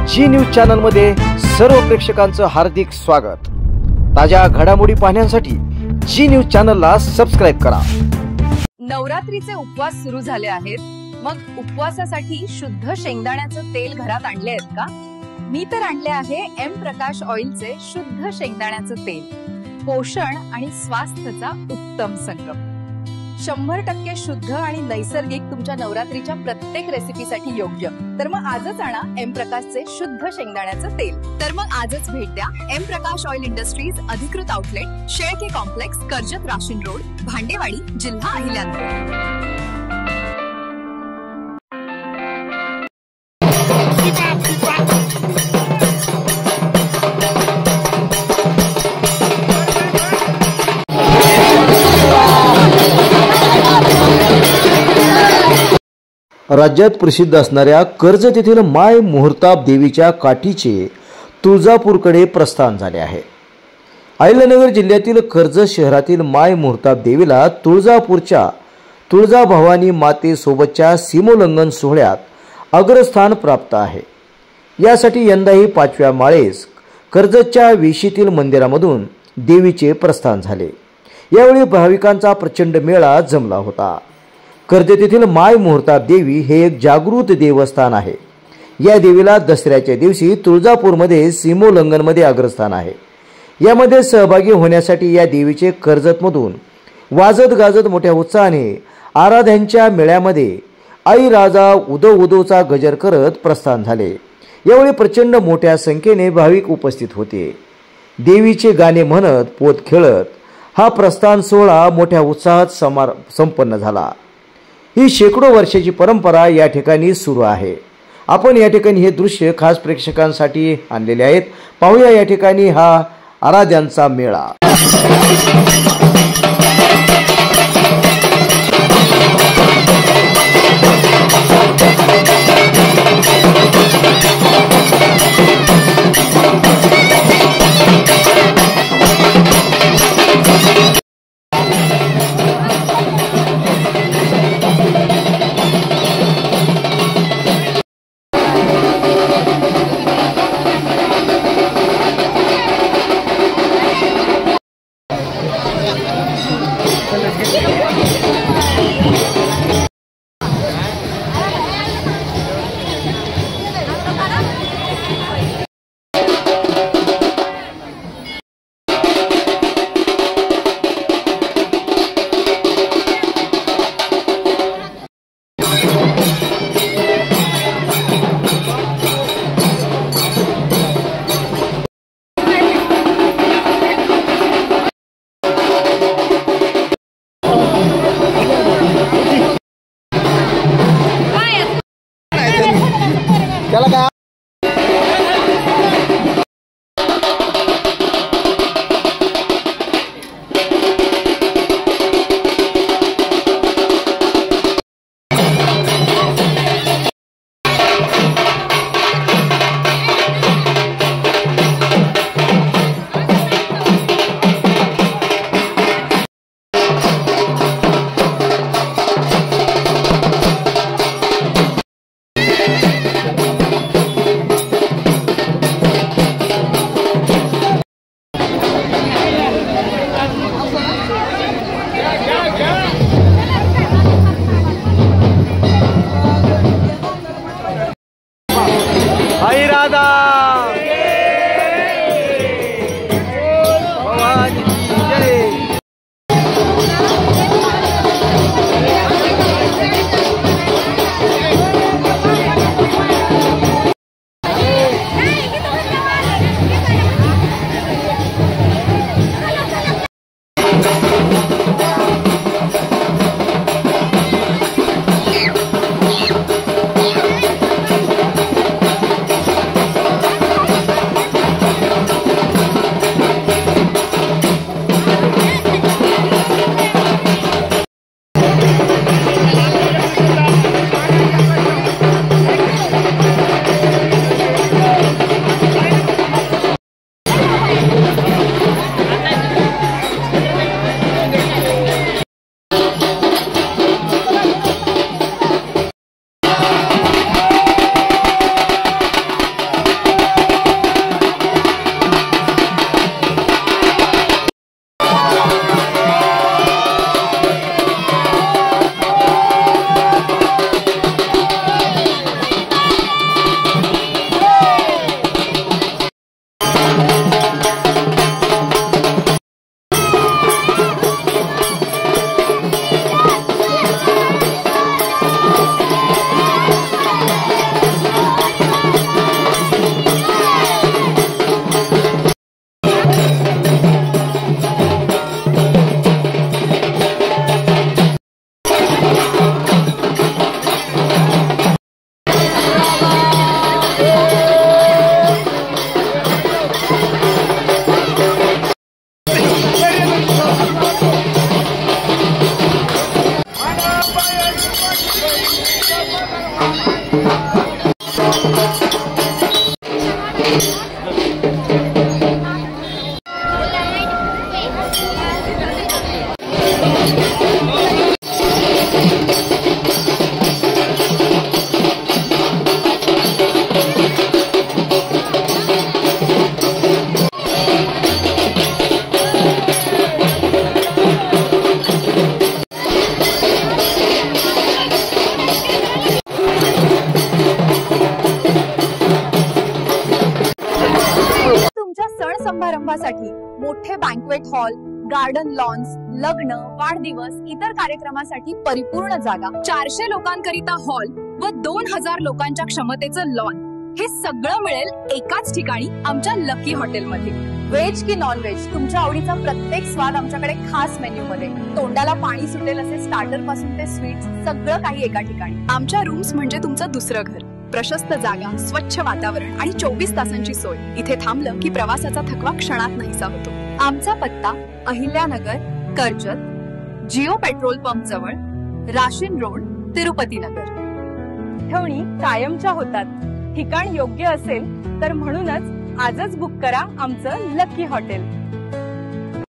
जी news channel मध्ये सर्व प्रेक्षकांचं हार्दिक स्वागत। ताज्या घडामोडी पाहण्यासाठी जी न्यूज चॅनलला सबस्क्राइब करा। नवरात्रीचे उपवास सुरू झाले आहेत, मग उपवासासाठी शुद्ध शेंगदाण्याचं तेल घरात आणले आहेत का? मी तर आणले आहे एम प्रकाश ऑइलचे शुद्ध शेंगदाण्याचं तेल। पोषण आणि स्वास्थ्याचा उत्तम संगम। 100% शुद्ध आणि नैसर्गिक तुमच्या नवरात्रीच्या प्रत्येक रेसिपीसाठी योग्य। तर मग आजच आणा एम प्रकाशचे शुद्ध शेंगदाण्याचं तेल। तर मग आजच भेट द्या एम प्रकाश ऑइल इंडस्ट्रीज अधिकृत आउटलेट, शेळके कॉम्प्लेक्स, कर्जत राशीन रोड, भांडेवाडी, जिल्हा अहिल्यानगर। राज्यात प्रसिद्ध असणाऱ्या कर्जत येथील माय मुहूर्ताब देवीच्या काठीचे तुळजापूरकडे प्रस्थान झाले आहे। अहिल्यानगर जिल्ह्यातील कर्जत शहरातील माय मुहूर्ताब देवीला तुळजापूरच्या तुळजाभवानी मातेसोबतच्या सीमोल्लंघन सोहळ्यात अग्रस्थान प्राप्त आहे। यासाठी यंदाही 5व्या माळेस कर्जतच्या वेशीतील मंदिरामधून देवीचे प्रस्थान झाले। यावेळी भाविकांचा प्रचंड मेळा जमला होता। कर्जत येथील माय मुहूर्ताब देवी हे एक जागृत देवस्थान आहे। या देवीला दसऱ्याच्या दिवशी तुळजापूरमध्ये सीमोल्लंघनमध्ये अग्रस्थान आहे। यामध्ये सहभागी होण्यासाठी या देवीचे कर्जतमधून वाजत गाजत मोठ्या उत्साहाने आराध्यांच्या मेळ्यामध्ये आई राजा उदो उदोचा गजर करत प्रस्थान झाले। यावेळी प्रचंड मोठ्या संख्येने भाविक उपस्थित होते। देवीचे गाणे म्हणत पोत खेळत हा प्रस्थान सोहळा मोठ्या उत्साहात संपन्न झाला। ही शेकडो वर्षाची परंपरा या ठिकाणी सुरू आहे। आपण या ठिकाणी हे दृश्य खास प्रेक्षकांसाठी आणलेले आहेत। पाहूया या ठिकाणी हा आराध्यांचा मेळा। समारंभासाठी मोठे बँक्वेट हॉल, गार्डन लॉन्स, लग्न, वाढदिवस, इतर कार्यक्रमासाठी परिपूर्ण जागा, 400 लोकांकरिता हॉल व 2000 लोकांच्या क्षमतेचं लॉन, हे सगळं मिळेल एकाच ठिकाणी आमच्या लकी हॉटेलमध्ये. व्हेज की नॉन व्हेज, तुमच्या आवडीचा प्रत्येक स्वाद आमच्याकडे खास मेन्यू मध्ये. तोंडाला पाणी सुटेल असे स्टार्टर पासून ते स्वीट्स, सगळं काही एका ठिकाणी. आमच्या रूम्स म्हणजे तुमचं दुसरं घर. प्रशस्त जागा, स्वच्छ वातावरण आणि 24 तासांची सोय. इथे थांबलं की प्रवासाचा थकवा क्षणात नाहीसा होतो. आमचा पत्ता अहिल्यानगर, कर्जत, जिओ पेट्रोल पंप जवळ, राशीन रोड, तिरुपती नगर. ठेवणी कायमच्या होतात. ठिकाण योग्य असेल तर म्हणूनच आजच बुक करा आमचं लकी हॉटेल.